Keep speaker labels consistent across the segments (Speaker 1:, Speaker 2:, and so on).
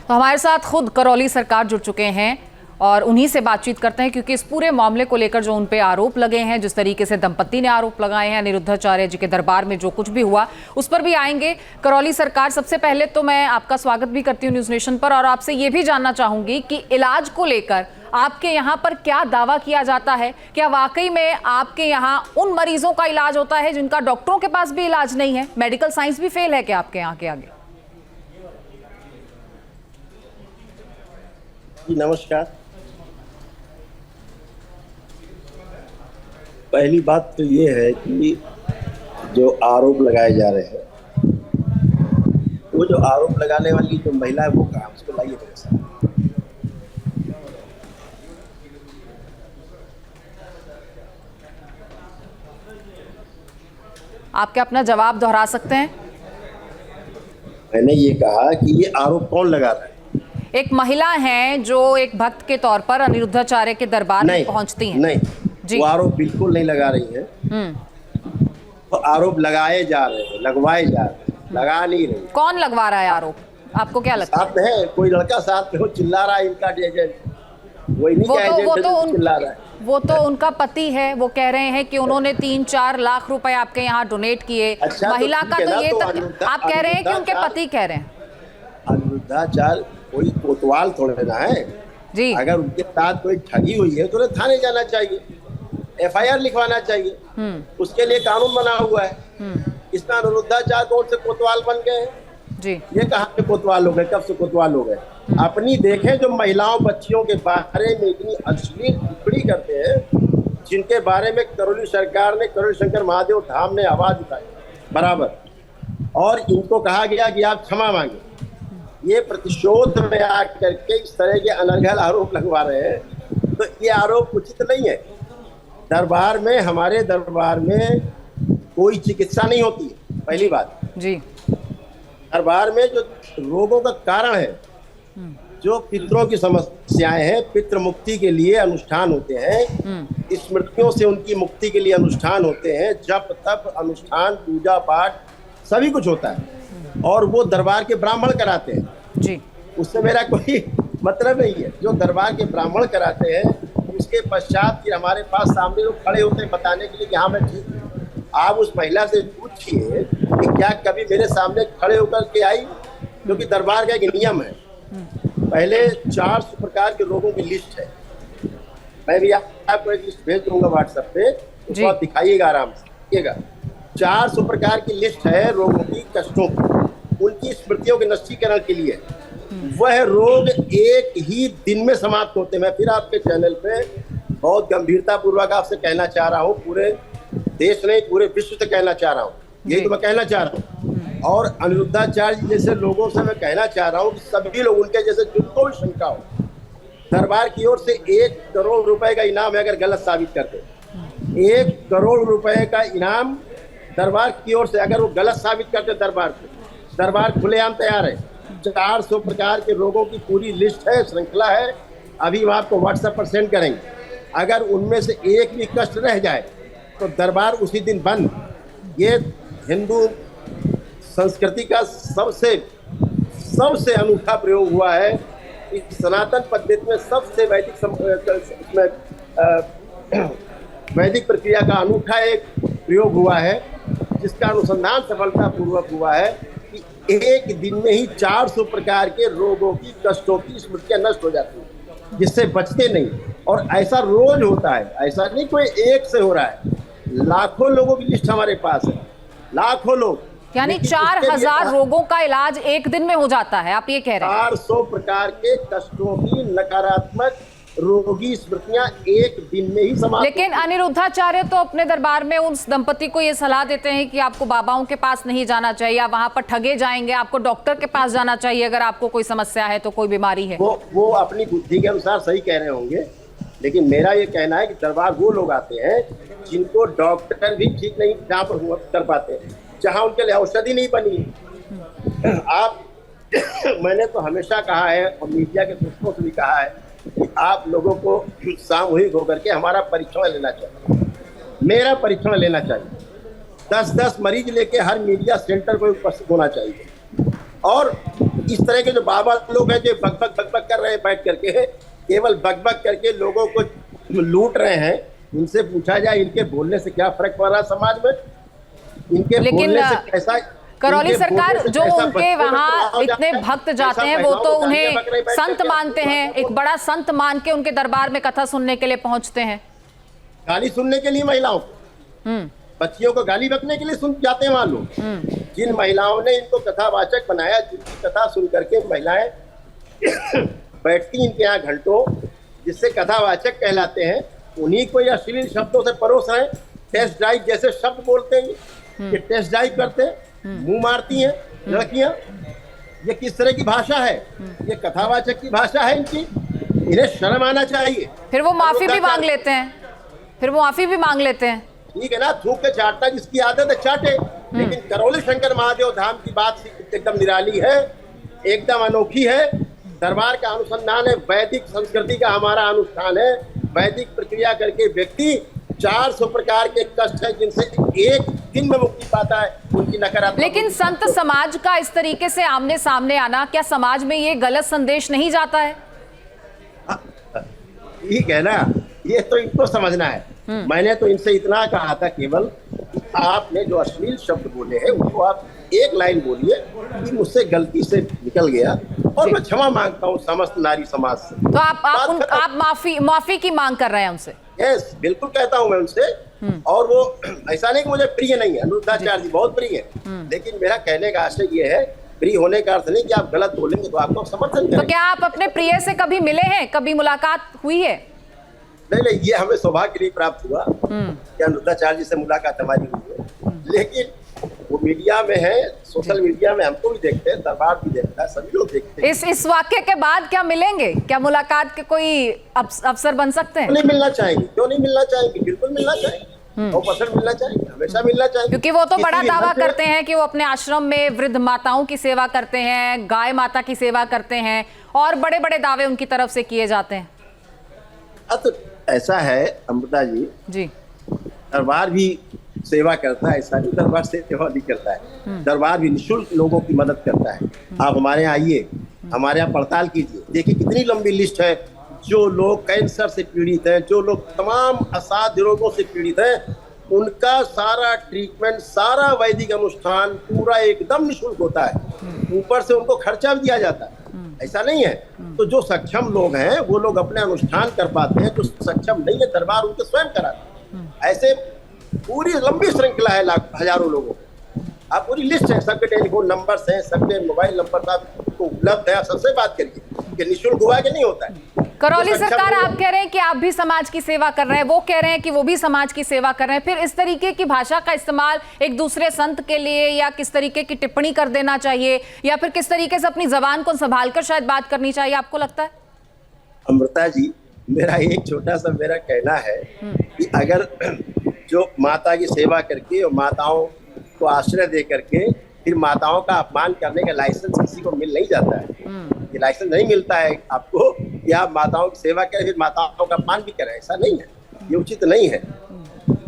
Speaker 1: तो हमारे साथ खुद करौली सरकार जुड़ चुके हैं और उन्हीं से बातचीत करते हैं, क्योंकि इस पूरे मामले को लेकर जो उन पे आरोप लगे हैं, जिस तरीके से दंपति ने आरोप लगाए हैं, अनिरुद्धाचार्य जी के दरबार में जो कुछ भी हुआ उस पर भी आएंगे। करौली सरकार, सबसे पहले तो मैं आपका स्वागत भी करती हूँ न्यूज़ नेशन पर, और आपसे ये भी जानना चाहूंगी कि इलाज को लेकर आपके यहाँ पर क्या दावा किया जाता है? क्या वाकई में आपके यहाँ उन मरीजों का इलाज होता है जिनका डॉक्टरों के पास भी इलाज नहीं है? मेडिकल साइंस भी फेल है क्या आपके यहाँ के आगे?
Speaker 2: नमस्कार। पहली बात तो ये है कि जो आरोप लगाए जा रहे हैं, वो जो आरोप लगाने वाली जो महिला है वो कहाँ, उसको लाइए मेरे साथ।
Speaker 1: आप क्या अपना जवाब दोहरा सकते हैं?
Speaker 2: मैंने ये कहा कि ये आरोप कौन लगा रहा है?
Speaker 1: एक महिला हैं जो एक भक्त के तौर पर अनिरुद्धाचार्य के दरबार में पहुंचती हैं।
Speaker 2: नहीं
Speaker 1: जी।
Speaker 2: वो आरोप बिल्कुल नहीं लगा रही है। तो आरोप लगाए जा रहे हैं, लगवाए जा रहे हैं, लगा नहीं रही।
Speaker 1: कौन लगवा रहा है आरोप? आपको क्या लगता है?
Speaker 2: साथ है कोई लड़का, साथ में वो चिल्ला रहा है, इनका एजेंट। वो चिल्ला रहा है।
Speaker 1: वो तो उनका पति है। वो कह रहे हैं कि उन्होंने 3-4 लाख रुपए आपके यहाँ डोनेट किए।
Speaker 2: अच्छा,
Speaker 1: महिला
Speaker 2: तो
Speaker 1: का तो ये
Speaker 2: तो
Speaker 1: तक आप कह रहे हैं कि उनके पति कह रहे हैं।
Speaker 2: अनिरुद्धाचार्य कोई कोतवाल थोड़े ना है
Speaker 1: जी।
Speaker 2: अगर उनके साथ कोई ठगी हुई है तो उन्हें थाने जाना चाहिए, FIR लिखवाना चाहिए। उसके लिए कानून बना हुआ है। इसमें अनिरुद्धाचार्य कौन से कोतवाल बन गए हैं?
Speaker 1: जी।
Speaker 2: ये कहाँ से कोतवाल हो गए? कब से कोतवाल हो गए? अपनी देखें जो महिलाओं बच्चियों के बारे में इतनी अश्लील टिप्पणी करते हैं, जिनके बारे में करौली सरकार ने, करौली शंकर महादेव धाम ने आवाज उठाई बराबर, और इनको कहा गया कि आप क्षमा मांगे। ये प्रतिशोध में आकर के इस तरह के अनर्गल आरोप लगवा रहे हैं, तो ये आरोप उचित नहीं है। दरबार में, हमारे दरबार में कोई चिकित्सा नहीं होती है, पहली बात
Speaker 1: जी। दरबार
Speaker 2: में जो रोगों का कारण है, जो पितरों की समस्याएं हैं, पितृ मुक्ति के लिए अनुष्ठान होते हैं, स्मृतियों से उनकी मुक्ति के लिए अनुष्ठान होते हैं, जप तप अनुष्ठान, पूजा पाठ सभी कुछ होता है, और वो दरबार के ब्राह्मण कराते हैं
Speaker 1: जी।
Speaker 2: उससे मेरा कोई मतलब नहीं है। जो दरबार के ब्राह्मण कराते हैं, उसके पश्चात फिर हमारे पास सामने लोग खड़े होते हैं बताने के लिए कि हाँ मैं ठीक हूँ। आप उस महिला से पूछिए कि क्या कभी मेरे सामने खड़े होकर के आई, क्योंकि दरबार का एक नियम है। पहले 400 प्रकार के रोगों की लिस्ट है। मैं भी आपको एक लिस्ट भेज दूंगा व्हाट्सएप पे, उसको आप दिखाइएगा, आराम से देखिएगा। 400 प्रकार की लिस्ट है रोगों की, कष्टों की, उनकी स्मृतियों के नष्टीकरण के लिए। वह रोग एक ही दिन में समाप्त होते हैं। मैं फिर आपके चैनल पे बहुत गंभीरता पूर्वक आपसे कहना चाह रहा हूँ, पूरे देश नहीं पूरे विश्व से कहना चाह रहा हूँ, यही तो मैं कहना चाह रहा हूँ। और अनिरुद्धाचार्य जैसे लोगों से मैं कहना चाह रहा हूँ कि सभी लोग उनके जैसे जिनको भी शंका हो, दरबार की ओर से 1 करोड़ रुपए का इनाम है अगर गलत साबित करते। 1 करोड़ रुपए का इनाम दरबार की ओर से, अगर वो गलत साबित करते दरबार खुलेआम तैयार है। 400 प्रकार के रोगों की पूरी लिस्ट है, श्रृंखला है, अभी हम आपको व्हाट्सएप पर सेंड करेंगे। अगर उनमें से एक भी कष्ट रह जाए तो दरबार उसी दिन बंद। ये हिंदू संस्कृति का सबसे अनूठा प्रयोग हुआ है। इस सनातन पद्धति में सबसे वैदिक प्रक्रिया का अनूठा एक प्रयोग हुआ है, जिसका अनुसंधान सफलतापूर्वक हुआ है कि एक दिन में ही 400 प्रकार के रोगों की, कष्टों की स्मृतियां नष्ट हो जाती हैं, जिससे बचते नहीं। और ऐसा रोज होता है, ऐसा नहीं कोई एक से हो रहा है। लाखों लोगों की लिस्ट हमारे पास है, लाखों लोग,
Speaker 1: यानी 4000 रोगों का इलाज एक दिन में हो जाता है, आप ये कह रहे हैं?
Speaker 2: 400 प्रकार के कष्टों की नकारात्मक रोगी स्मृतियां एक दिन में ही समाप्त।
Speaker 1: लेकिन अनिरुद्धाचार्य तो अपने दरबार में उस दंपति को ये सलाह देते हैं कि आपको बाबाओं के पास नहीं जाना चाहिए, आप वहां पर ठगे जाएंगे, आपको डॉक्टर के पास जाना चाहिए अगर आपको कोई समस्या है, तो कोई बीमारी है।
Speaker 2: वो अपनी बुद्धि के अनुसार सही कह रहे होंगे, लेकिन मेरा ये कहना है कि दरबार वो लोग आते हैं जिनको डॉक्टर भी ठीक नहीं जहाँ पर हुआ कर पाते, जहाँ उनके लिए औषधि नहीं बनी। आप मैंने तो हमेशा कहा है और मीडिया के दोस्तों से भी कहा है कि आप लोगों को सामूहिक होकर के हमारा परीक्षण लेना चाहिए, मेरा परीक्षण लेना चाहिए। 10-10 मरीज लेके हर मीडिया सेंटर पर उपस्थित होना चाहिए, और इस तरह के जो बाबा लोग हैं जो बकबक कर रहे हैं बैठ करके, केवल बकबक करके लोगों को लूट रहे हैं, इनसे पूछा जाए इनके बोलने से क्या फर्क पड़ रहा है समाज में? इनके बोलने से कैसा
Speaker 1: करौली सरकार जो उनके वहां इतने भक्त जाते हैं वो तो उन्हें संत मानते हैं, एक बड़ा संत मान के उनके दरबार में कथा सुनने के लिए पहुंचते हैं।
Speaker 2: गाली सुनने के लिए महिलाओं को, बच्चियों को गाली बकने के लिए सुन जाते हैं वहां लोग। जिन महिलाओं ने इनको कथावाचक बनाया, जिनकी कथा सुन करके महिलाएं बैठती इनके यहाँ घंटों, जिससे कथावाचक कहलाते हैं, उन्हीं को ये अश्लील शब्दों से परोस रहे हैं। टेस्ट ड्राइव जैसे शब्द बोलते हैं, ये टेस्ट ड्राइव करते हैं, मुंह मारती हैं लड़कियां। ये किस तरह की भाषा है? ये कथावाचक की भाषा है इनकी, इन्हें शर्म आना चाहिए।
Speaker 1: फिर वो माफी भी मांग लेते हैं,
Speaker 2: ठीक है ना, थूक के चाटना जिसकी आदत है चाटे। लेकिन करौली शंकर महादेव धाम की बात एकदम निराली है, एकदम अनोखी है। दरबार का अनुसंधान है, वैदिक संस्कृति का हमारा अनुष्ठान है। वैदिक प्रक्रिया करके व्यक्ति 400 प्रकार के कष्ट है जिनसे एक दिन में मुक्ति पाता है, उनकी नकारात्मक।
Speaker 1: लेकिन संत समाज का इस तरीके से आमने सामने आना, क्या समाज में ये गलत संदेश नहीं जाता है?
Speaker 2: ठीक है ना, ये तो इनको समझना है। मैंने तो इनसे इतना कहा था केवल, आपने जो अश्लील शब्द बोले हैं उनको आप एक लाइन बोलिए कि मुझसे गलती से निकल गया और मैं क्षमा मांगता हूँ समस्त नारी समाज से।
Speaker 1: तो आप माफी की मांग कर रहे हैं उनसे?
Speaker 2: यस, बिल्कुल कहता हूँ मैं उनसे। और वो ऐसा नहीं कि मुझे प्रिय नहीं है, अनिरुद्धाचार्य जी बहुत प्रिय है, लेकिन मेरा कहने का आशय ये है, प्रिय होने का अर्थ नहीं कि आप गलत बोलेंगे तो आपको समर्थन करेंगे।
Speaker 1: तो क्या आप अपने प्रिय से कभी मिले हैं, कभी मुलाकात हुई है?
Speaker 2: नहीं, ये हमें सौभाग्य नहीं प्राप्त हुआ कि अनिरुद्धाचार्य जी से मुलाकात हमारी हुई है, लेकिन वो मीडिया में है, सोशल मीडिया में हमको भी देखते हैं, दरबार भी देखता है, सभी लोग देखते हैं।
Speaker 1: इस वाक्य के बाद क्या मिलेंगे? क्या मुलाकात के कोई अवसर बन सकते हैं?
Speaker 2: नहीं मिलना चाहेंगे, क्यों नहीं मिलना चाहेंगे, बिल्कुल मिलना चाहेंगे, 100% मिलना चाहेंगे, हमेशा मिलना चाहेंगे।
Speaker 1: क्योंकि वो तो बड़ा दावा करते हैं कि वो अपने आश्रम में वृद्ध माताओं की सेवा करते हैं, गाय माता की सेवा करते हैं, और बड़े बड़े दावे उनकी तरफ से किए जाते हैं।
Speaker 2: तो ऐसा है अमृता जी, दरबार भी सेवा करता है, ऐसा नहीं दरबार से सेवा नहीं करता है। दरबार भी निःशुल्क लोगों की मदद करता है। आप हमारे यहाँ आइए, हमारे यहाँ पड़ताल कीजिए, देखिए कितनी लंबी लिस्ट है। जो लोग कैंसर से पीड़ित हैं, जो लोग तमाम असाध्य रोगों से पीड़ित हैं, उनका सारा ट्रीटमेंट, सारा वैदिक अनुष्ठान पूरा एकदम निःशुल्क होता है। ऊपर से उनको खर्चा भी दिया जाता है, ऐसा नहीं है। तो जो सक्षम लोग हैं वो लोग अपने अनुष्ठान कर पाते हैं, जो सक्षम नहीं है दरबार उनके स्वयं कराते हैं। ऐसे पूरी लंबी श्रृंखला है, हजारों लोगों की। आप पूरी लिस्ट है, सबके टेलीफोन नंबर्स हैं, सबके मोबाइल नंबर आपको उपलब्ध है, आप सबसे बात करिए कि निःशुल्क हुआ कि नहीं होता है।
Speaker 1: करौली सरकार, आप कह रहे हैं कि आप भी समाज की सेवा कर रहे हैं, वो कह रहे हैं कि वो भी समाज की सेवा कर रहे हैं, फिर इस तरीके की भाषा का इस्तेमाल एक दूसरे संत के लिए, या किस तरीके की टिप्पणी कर देना चाहिए, या फिर किस तरीके से अपनी जबान को संभाल कर शायद बात करनी चाहिए, आपको लगता है?
Speaker 2: अमृता जी, मेरा एक छोटा सा मेरा कहना है कि अगर जो माता की सेवा करके और माताओं को आश्रय दे करके फिर माताओं का अपमान करने का लाइसेंस किसी को मिल नहीं जाता है। ये लाइसेंस नहीं मिलता है आपको कि आप माताओं की सेवा करें फिर माताओं का अपमान भी करें, ऐसा नहीं है, ये उचित नहीं है,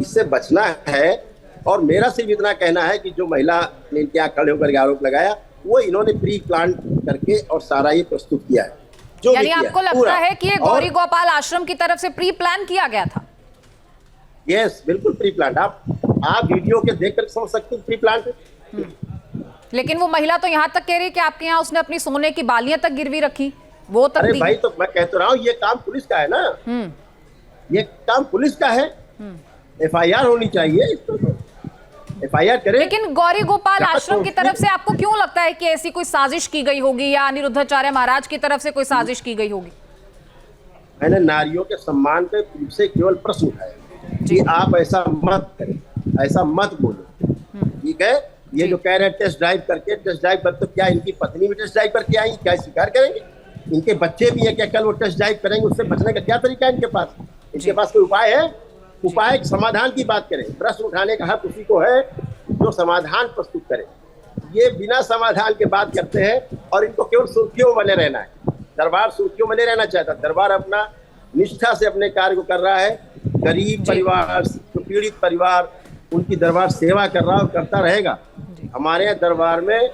Speaker 2: इससे बचना है। और मेरा सिर्फ इतना कहना है कि जो महिला ने इनके यहाँ खड़े होकर आरोप लगाया, वो इन्होंने प्री प्लान करके और सारा ये प्रस्तुत किया है। जो
Speaker 1: यानी आपको लगता है कि ये गौरी गोपाल आश्रम की तरफ से प्री प्लान किया गया था?
Speaker 2: यस, बिल्कुल प्री प्लान। आप वीडियो के देखकर समझ सकते हैं प्री प्लान।
Speaker 1: लेकिन वो महिला तो यहाँ तक कह रही है कि आपके यहाँ उसने अपनी सोने की बालियां तक गिरवी रखी, वो तक।
Speaker 2: अरे भाई, तो मैं कहता रहा हूँ ये काम पुलिस का है ना, ये काम पुलिस का है, FIR होनी चाहिए, FIR करें।
Speaker 1: लेकिन गौरी गोपाल आश्रम की तरफ से आपको क्यों लगता है कि ऐसी कोई साजिश की गई होगी, या अनिरुद्धाचार्य महाराज की तरफ से कोई साजिश की गई होगी?
Speaker 2: मैंने नारियों के सम्मान पे तुमसे केवल प्रश्न उठाया कि आप ऐसा मत करें, ऐसा मत बोलो, ठीक है? ये जो कह रहे हैं टेस्ट ड्राइव करके, टेस्ट ड्राइव कर, तो क्या इनकी पत्नी भी टेस्ट ड्राइव करके आई, क्या स्वीकार करेंगे? इनके बच्चे भी हैं, क्या कल वो टेस्ट ड्राइव करेंगे? उससे बचने का क्या तरीका है इनके पास? इनके पास कोई उपाय है? उपाय समाधान की बात करें, प्रश्न उठाने का हक उसी को है जो समाधान प्रस्तुत करे। ये बिना समाधान के बात करते हैं और इनको केवल सुर्खियों में बने रहना है। दरबार सुर्खियों में नहीं रहना चाहता, दरबार अपना निष्ठा से अपने कार्य को कर रहा है। गरीब परिवार, पीड़ित परिवार, उनकी दरबार सेवा कर रहा और करता रहेगा। हमारे यहाँ दरबार में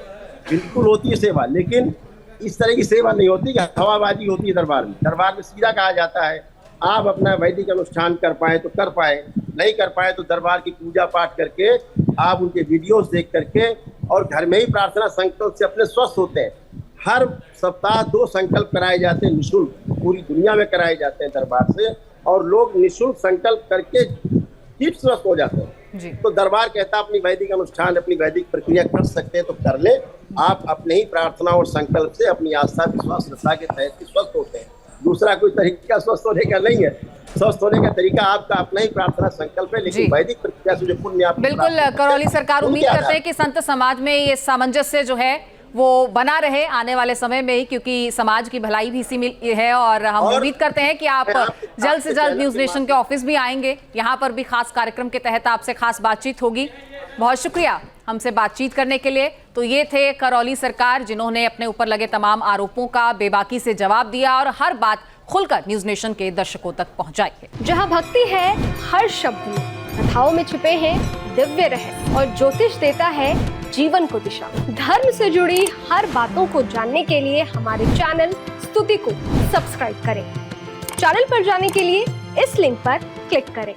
Speaker 2: बिल्कुल होती है सेवा, लेकिन इस तरह की सेवा नहीं होती कि हवाबाजी होती है दरबार में। दरबार में सीधा कहा जाता है आप अपना वैदिक अनुष्ठान कर पाए तो कर पाए, नहीं कर पाए तो दरबार की पूजा पाठ करके आप उनके वीडियोस देख करके और घर में ही प्रार्थना संकल्प से अपने स्वस्थ होते हैं। हर सप्ताह 2 संकल्प कराए जाते हैं निःशुल्क, पूरी दुनिया में कराए जाते हैं दरबार से, और लोग निःशुल्क संकल्प करके ठीक स्वस्थ हो जाते हैं
Speaker 1: जी।
Speaker 2: तो दरबार कहता है अपनी वैदिक अनुष्ठान, अपनी वैदिक प्रक्रिया कर सकते हैं तो कर ले। आप अपने ही प्रार्थना और संकल्प से अपनी आस्था विश्वास श्रद्धा के तहत स्वस्थ होते हैं। दूसरा कोई तरीका स्वस्थ होने का नहीं है। स्वस्थ होने का तरीका आपका अपना ही प्रार्थना संकल्प है, लेकिन वैदिक प्रक्रिया से जो पुण्य आप
Speaker 1: बिल्कुल करौली सरकार उम्मीद करते हैं कि संत समाज में ये सामंजस्य जो है वो बना रहे आने वाले समय में ही, क्योंकि समाज की भलाई भी इसी में है। और हम उम्मीद करते हैं कि आप जल्द से जल्द न्यूज नेशन के ऑफिस भी आएंगे, यहाँ पर भी खास कार्यक्रम के तहत आपसे खास बातचीत होगी। बहुत शुक्रिया हमसे बातचीत करने के लिए। तो ये थे करौली सरकार, जिन्होंने अपने ऊपर लगे तमाम आरोपों का बेबाकी से जवाब दिया और हर बात खुलकर न्यूज नेशन के दर्शकों तक पहुंचाई है।
Speaker 3: जहां भक्ति है हर शब्द में, कथाओं में छुपे हैं दिव्य रहस्य और ज्योतिष देता है जीवन को दिशा। धर्म से जुड़ी हर बातों को जानने के लिए हमारे चैनल स्तुति को सब्सक्राइब करें। चैनल पर जाने के लिए इस लिंक पर क्लिक करें।